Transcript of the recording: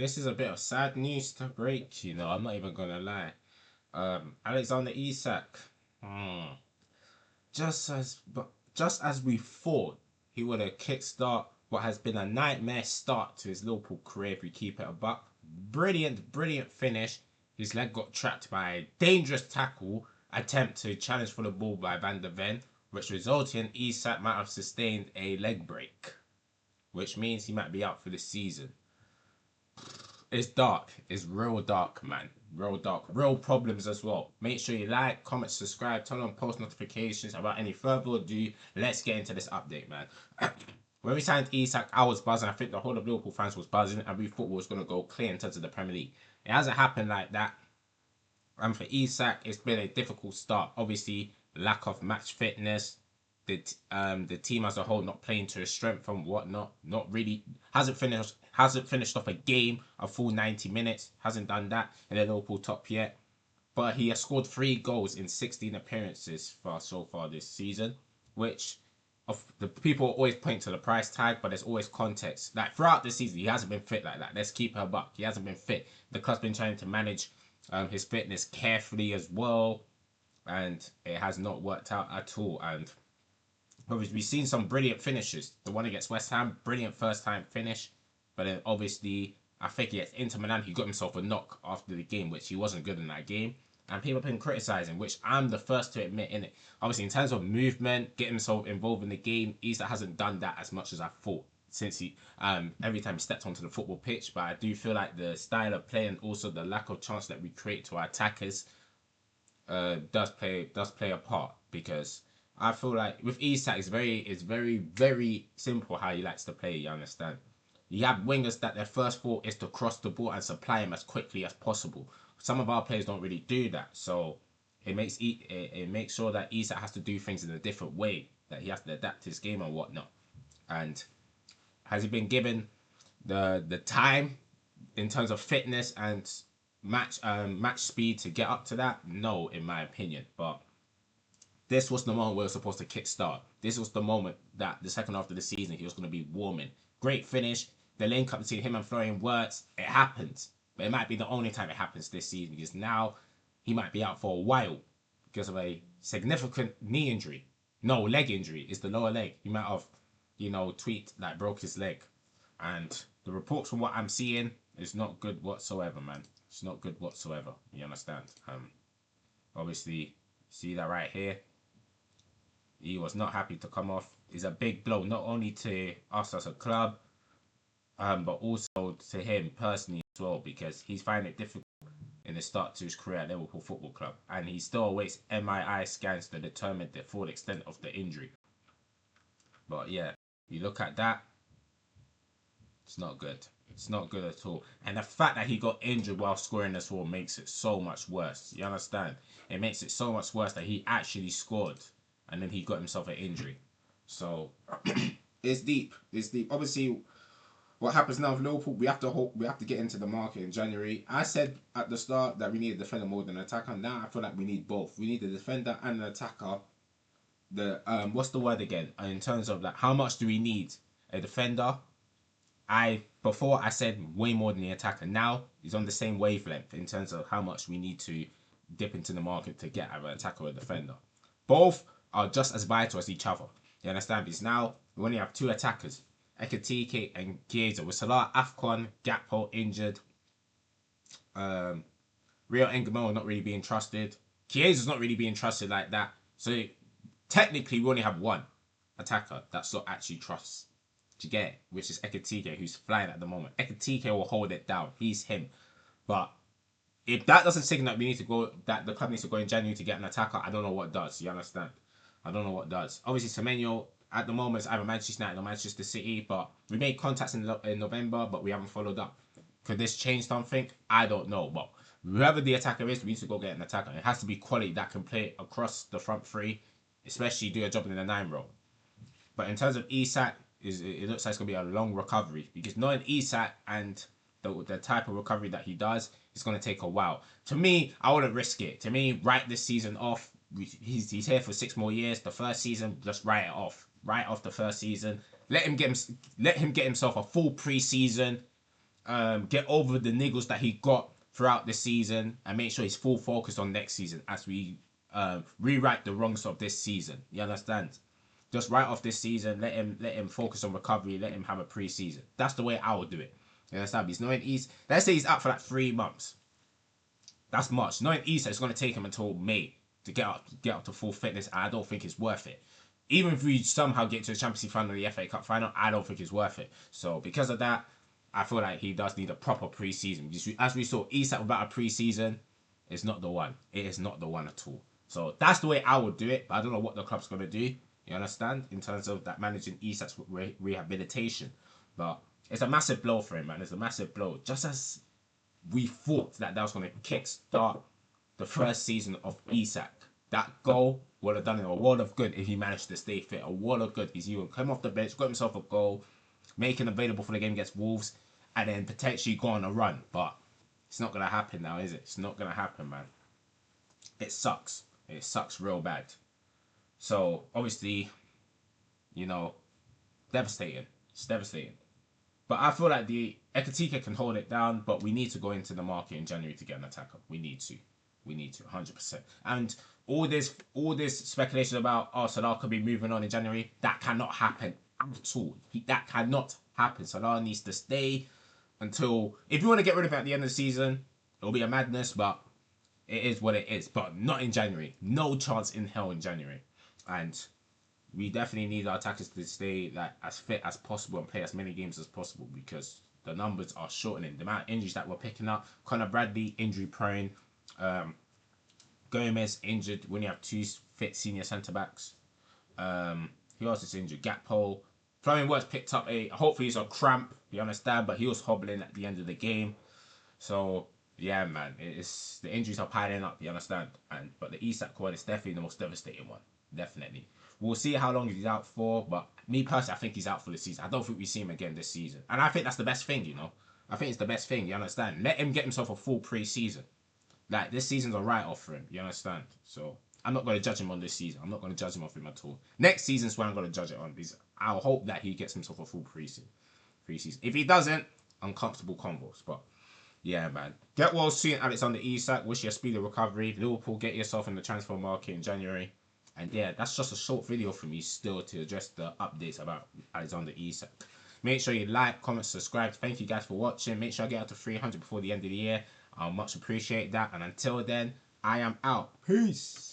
this is a bit of sad news to break. I'm not even gonna lie. Alexander Isak, hmm, just as we thought he would have kickstart what has been a nightmare start to his Liverpool career if we keep it a buck. Brilliant finish. His leg got trapped by a dangerous tackle attempt to challenge for the ball by Van der Ven, which resulted in Isak might have sustained a leg break, which means he might be out for the season. It's dark. It's real dark, man. Real dark. Real problems as well. Make sure you like, comment, subscribe, turn on post notifications. About any further ado, let's get into this update, man. When we signed Isak, I was buzzing. I think the whole of Liverpool fans was buzzing, and we thought we was going to go clear in terms of the Premier League. It hasn't happened like that. And for Isak, it's been a difficult start. Obviously, lack of match fitness, the team as a whole not playing to his strength and whatnot. Not really hasn't finished off a game a full 90 minutes. Hasn't done that in the Liverpool top yet. But he has scored 3 goals in 16 appearances so far this season, which of the people always point to the price tag, but there's always context. Like throughout the season, he hasn't been fit like that. Let's keep her buck. He hasn't been fit. The club's been trying to manage his fitness carefully as well, and it has not worked out at all. And obviously, we've seen some brilliant finishes. The one against West Ham, brilliant first time finish. But then obviously, I think against Inter Milan, he got himself a knock after the game, which he wasn't good in that game. And people have been criticising, which I'm the first to admit in it. Obviously, in terms of movement, getting himself involved in the game, Isak hasn't done that as much as I thought since he every time he stepped onto the football pitch. But I do feel like the style of play and also the lack of chance that we create to our attackers does play a part, because I feel like with Isak it's very simple how he likes to play. You understand? You have wingers that their first thought is to cross the ball and supply him as quickly as possible. Some of our players don't really do that, so it makes sure that Isak has to do things in a different way. That he has to adapt his game and whatnot. And has he been given the time in terms of fitness and match speed to get up to that? No, in my opinion. But this was the moment we were supposed to kickstart. This was the moment that the second half of the season he was going to be warming. Great finish. The link up between him and Florian Wirtz. It happens. But it might be the only time it happens this season, because now he might be out for a while because of a significant knee injury. No, leg injury. It's the lower leg. He might have, tweaked, like broke his leg. And the reports from what I'm seeing is not good whatsoever, man. It's not good whatsoever. You understand? Obviously, see that right here. He was not happy to come off. It's a big blow, not only to us as a club, but also to him personally as well, because he's finding it difficult in the start to his career at Liverpool Football Club, and he still awaits MRI scans to determine the full extent of the injury. But yeah, you look at that, it's not good. It's not good at all. And the fact that he got injured while scoring this goal makes it so much worse. You understand? It makes it so much worse that he actually scored and then he got himself an injury. So it's deep. It's deep. Obviously, what happens now with Liverpool, we have to get into the market in January. I said at the start that we need a defender more than an attacker. Now I feel like we need both. We need a defender and an attacker. The what's the word again? In terms of like how much do we need a defender? Before I said way more than the attacker. Now he's on the same wavelength in terms of how much we need to dip into the market to get an attacker or a defender. Both are just as vital as each other. You understand? Because now we only have 2 attackers, Ekatike and Chiesa. With Salah, Afcon, Gakpo injured, Rio Engamo not really being trusted. Chiesa's not really being trusted like that. So technically we only have 1 attacker that's not actually trusts. Do you get it? Which is Ekatike, who's flying at the moment. Ekatike will hold it down. He's him. But if that doesn't signal that we need to go, that the club needs to go in January to get an attacker, I don't know what does. You understand? I don't know what does. Obviously, Semenyo at the moment is either Manchester United or Manchester City, but we made contacts in November, but we haven't followed up. Could this change something? I don't know. But whoever the attacker is, we need to go get an attacker. It has to be quality that can play across the front 3, especially do a job in the 9 role. But in terms of Isak, it looks like it's going to be a long recovery, because knowing Isak and the type of recovery that he does, it's going to take a while. To me, I wouldn't risk it. To me, write this season off. He's here for 6 more years. The first season, just write it off. Write off the first season. Let him get himself a full pre-season. get over the niggles that he got throughout the season and make sure he's full focused on next season as we rewrite the wrongs of this season. You understand? Just write off this season. Let him focus on recovery. Let him have a pre-season. That's the way I would do it. You understand? He's knowing let's say he's out for like 3 months. That's much. Knowing Isak, it's going to take him until May to get up to full fitness. I don't think it's worth it. Even if we somehow get to the Champions League final, the FA Cup final, I don't think it's worth it. So because of that, I feel like he does need a proper pre-season. As we saw, Isak without a pre-season is not the one. It is not the one at all. So that's the way I would do it. But I don't know what the club's going to do. You understand? In terms of that managing Isak's rehabilitation. But it's a massive blow for him, man. It's a massive blow. Just as we thought that was going to kickstart the first season of Isak. That goal would have done him a world of good if he managed to stay fit. A world of good. He's even come off the bench, got himself a goal, making available for the game against Wolves, and then potentially go on a run. But it's not going to happen now, is it? It's not going to happen, man. It sucks. It sucks real bad. So, obviously, you know, devastating. It's devastating. But I feel like the Ekatika can hold it down, but we need to go into the market in January to get an attacker. We need to. We need to, 100%. And all this speculation about, Salah could be moving on in January, that cannot happen at all. That cannot happen. Salah needs to stay until, if you want to get rid of him at the end of the season, it'll be a madness, but it is what it is. But not in January. No chance in hell in January. And we definitely need our attackers to stay like as fit as possible and play as many games as possible because the numbers are shortening. The amount of injuries that we're picking up, Conor Bradley injury prone, Gomez injured when you have two fit senior centre backs. Who else is injured? Gakpo. Florian Wirtz picked up hopefully it's a cramp, you understand, but he was hobbling at the end of the game. So yeah, man, the injuries are piling up, you understand. But the Isak one is definitely the most devastating one. Definitely. We'll see how long he's out for, but me personally, I think he's out for the season. I don't think we see him again this season. And I think that's the best thing, you know. I think it's the best thing, you understand. Let him get himself a full pre-season. Like, this season's a write-off for him, you understand? So, I'm not going to judge him on this season. I'm not going to judge him off him at all. Next season's where I'm going to judge it on. Because I'll hope that he gets himself a full pre-season. If he doesn't, uncomfortable convos. But, yeah, man. Get well soon, Alexander Isak. Wish you a speedy recovery. Liverpool, get yourself in the transfer market in January. And yeah, that's just a short video for me still to address the updates about Alexander Isak. Make sure you like, comment, subscribe. Thank you guys for watching. Make sure I get up to 300 before the end of the year. I'll much appreciate that. And until then, I am out. Peace.